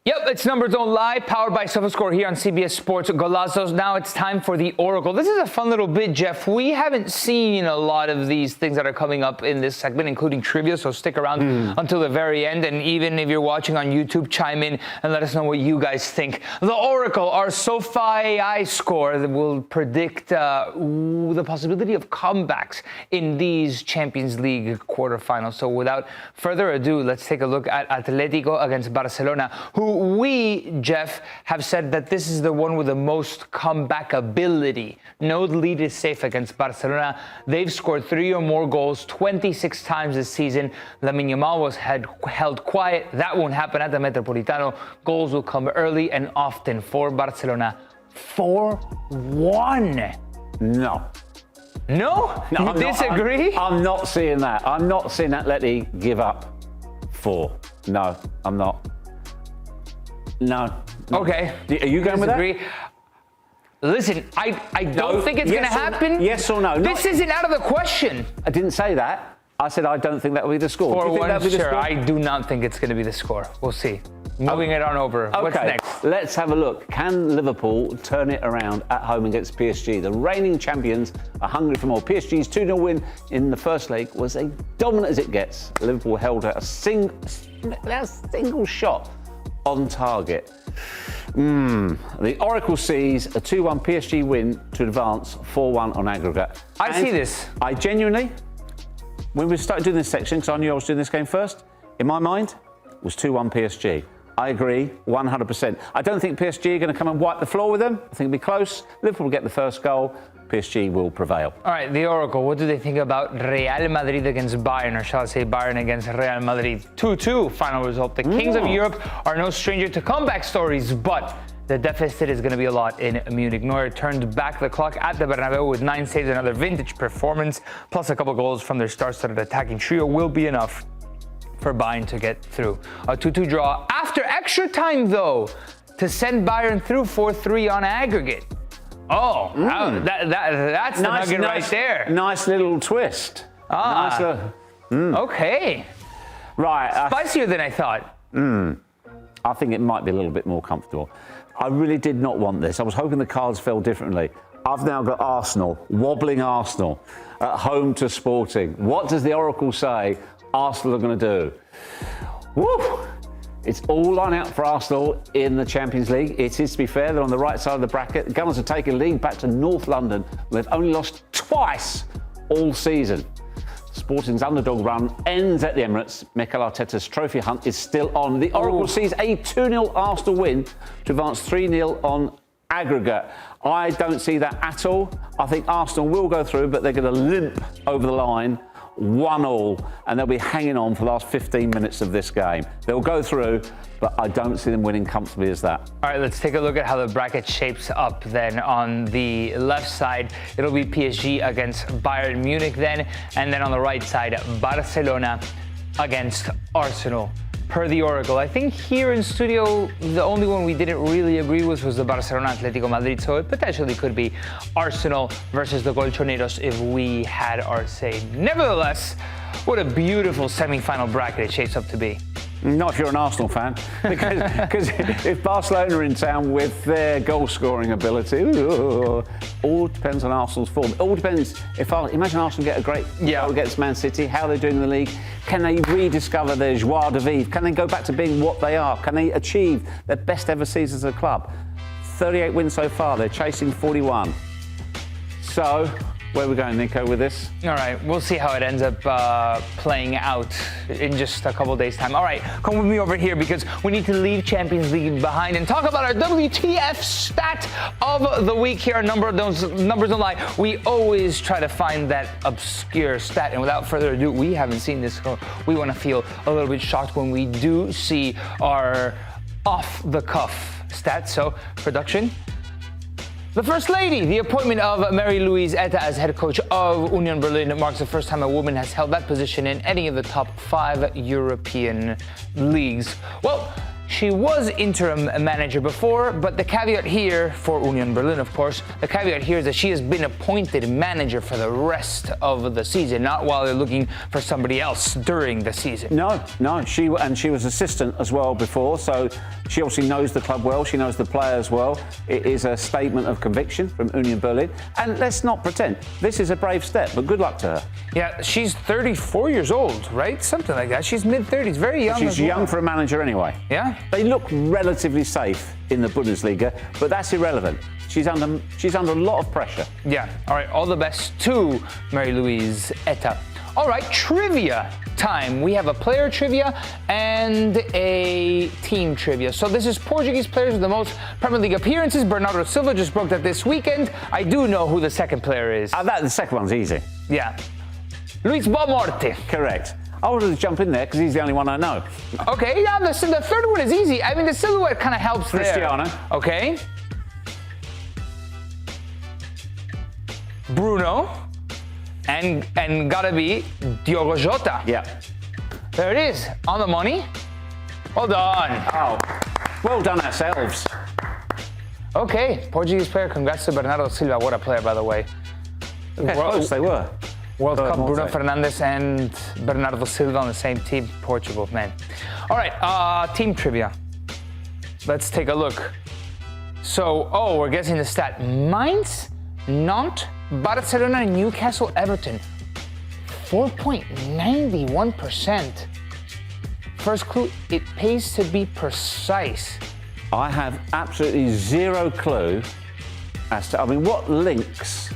Yep, it's Numbers Don't Lie, powered by Sofascore here on CBS Sports Golazos. Now it's time for the Oracle. This is a fun little bit, Geoff. We haven't seen a lot of these things that are coming up in this segment, including trivia, so stick around until the very end. And even if you're watching on YouTube, chime in and let us know what you guys think. The Oracle, our Sofascore, that will predict the possibility of comebacks in these Champions League quarterfinals. So without further ado, let's take a look at Atlético against Barcelona, who we, Geoff, have said that this is the one with the most comeback ability. No lead is safe against Barcelona. They've scored 3 or more goals 26 times this season. Lamine Yamal was held quiet. That won't happen at the Metropolitano. Goals will come early and often for Barcelona. 4-1. No. No? You disagree? I'm not seeing that. I'm not seeing Atleti give up 4. No, I'm not. No. Okay. Are you going with that? Listen, I don't think it's going to happen. Yes or no? This isn't out of the question. I didn't say that. I said I don't think that will be the score. 4-1, sure. I do not think it's going to be the score. We'll see. Moving it on over. Okay. What's next? Let's have a look. Can Liverpool turn it around at home against PSG? The reigning champions are hungry for more. PSG's 2-0 win in the first leg was as dominant as it gets. Liverpool held a single shot on target. The Oracle sees a 2-1 PSG win to advance 4-1 on aggregate. I see this. I genuinely, when we started doing this section, because I knew I was doing this game first, in my mind, it was 2-1 PSG. I agree 100%. I don't think PSG are going to come and wipe the floor with them. I think it'll be close. Liverpool will get the first goal. PSG will prevail. All right, the Oracle, what do they think about Real Madrid against Bayern, or shall I say Bayern against Real Madrid? 2-2 final result. The Kings of Europe are no stranger to comeback stories, but the deficit is going to be a lot in Munich. Neuer turned back the clock at the Bernabeu with 9 saves, another vintage performance, plus a couple goals from their star-studded attacking trio will be enough for Bayern to get through. A 2-2 draw after extra time, though, to send Bayern through 4-3 on aggregate. Oh, that's the nugget right there. Nice little twist. Okay. Right. Spicier than I thought. I think it might be a little bit more comfortable. I really did not want this. I was hoping the cards fell differently. I've now got Arsenal, wobbling Arsenal, at home to Sporting. What does the Oracle say Arsenal are going to do? Woo! It's all line out for Arsenal in the Champions League. It is, to be fair, they're on the right side of the bracket. The Gunners are taking league back to North London, where they've only lost twice all season. Sporting's underdog run ends at the Emirates. Mikel Arteta's trophy hunt is still on. The Oracle sees a 2-0 Arsenal win to advance 3-0 on aggregate. I don't see that at all. I think Arsenal will go through, but they're going to limp over the line 1-1, and they'll be hanging on for the last 15 minutes of this game. They'll go through, but I don't see them winning comfortably as that. All right, let's take a look at how the bracket shapes up then. On the left side, it'll be PSG against Bayern Munich then, and then on the right side, Barcelona against Arsenal. Per the Oracle, I think here in studio, the only one we didn't really agree with was the Barcelona Atlético Madrid, so it potentially could be Arsenal versus the Colchoneros if we had our say. Nevertheless, what a beautiful semi-final bracket it shapes up to be. Not if you're an Arsenal fan, because if Barcelona are in town with their goal-scoring ability, all depends on Arsenal's form. It all depends. Imagine Arsenal get a great goal against Man City, how they're doing in the league. Can they rediscover their joie de vivre? Can they go back to being what they are? Can they achieve their best ever season as a club? 38 wins so far. They're chasing 41. So, where are we going, Nico, with this? All right, we'll see how it ends up playing out in just a couple days' time. All right, come with me over here because we need to leave Champions League behind and talk about our WTF stat of the week here on Numbers Don't Lie. We always try to find that obscure stat, and without further ado, we haven't seen this, so we want to feel a little bit shocked when we do see our off-the-cuff stats. So, production. The First Lady, the appointment of Marie-Louise Eta as head coach of Union Berlin marks the first time a woman has held that position in any of the top 5 European leagues. Well, she was interim manager before, but the caveat here, for Union Berlin, of course, the caveat here is that she has been appointed manager for the rest of the season, not while they're looking for somebody else during the season. No, she was assistant as well before, so she obviously knows the club well, she knows the players well. It is a statement of conviction from Union Berlin, and let's not pretend, this is a brave step, but good luck to her. Yeah, she's 34 years old, right? Something like that. She's mid-30s, very young. She's young for a manager anyway. Yeah? They look relatively safe in the Bundesliga, but that's irrelevant. She's under a lot of pressure. Yeah. All right. All the best to Marie-Louise Eta. All right. Trivia time. We have a player trivia and a team trivia. So this is Portuguese players with the most Premier League appearances. Bernardo Silva just broke that this weekend. I do know who the second player is. The second one's easy. Yeah. Luis Boamorte. Correct. I wanted to jump in there because he's the only one I know. Okay, yeah, the third one is easy. I mean, the silhouette kind of helps Cristiano. there. Okay. Bruno. And gotta be Diogo Jota. Yeah. There it is, on the money. Well done. Oh, well done ourselves. Okay, Portuguese player. Congrats to Bernardo Silva. What a player, by the way. Yeah, close they were. World Cup, Bruno Fernandes and Bernardo Silva on the same team, Portugal, man. All right, team trivia. Let's take a look. So, we're guessing the stat. Mainz, Nantes, Barcelona, Newcastle, Everton. 4.91%. First clue, it pays to be precise. I have absolutely zero clue as to, what links?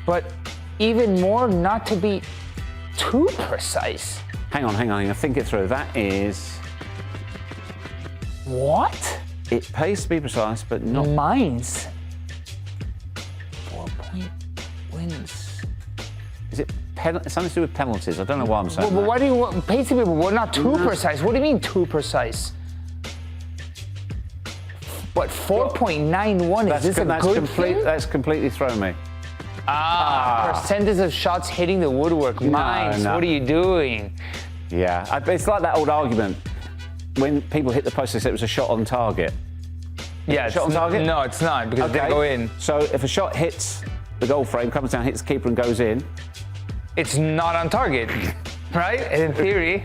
But even more not to be too precise. Hang on, think it through. That is... What? It pays to be precise, but not... Mainz. 4-point wins. Is it something to do with penalties? I don't know why I'm saying But that. why do you want pays to be, but not too precise? What do you mean too precise? What, 4.91? Is this a good thing? That's completely thrown me. Percentage of shots hitting the woodwork. Mainz, no. what are you doing? Yeah, it's like that old argument. When people hit the post, they said it was a shot on target. Yeah, shot on target? No, it's not, because they go in. So if a shot hits the goal frame, comes down, hits the keeper and goes in... It's not on target, right? In theory.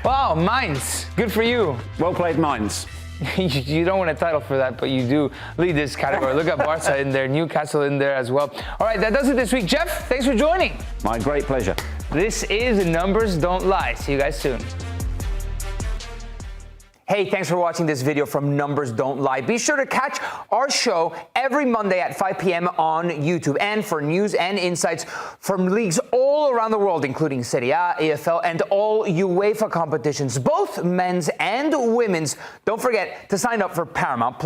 Wow, Mainz, good for you. Well played, Mainz. You don't win a title for that, but you do lead this category. Look at Barca in there, Newcastle in there as well. All right, that does it this week. Geoff, thanks for joining. My great pleasure. This is Numbers Don't Lie. See you guys soon. Hey, thanks for watching this video from Numbers Don't Lie. Be sure to catch our show every Monday at 5 p.m. on YouTube. And for news and insights from leagues all around the world, including Serie A, EFL, and all UEFA competitions, both men's and women's, don't forget to sign up for Paramount+.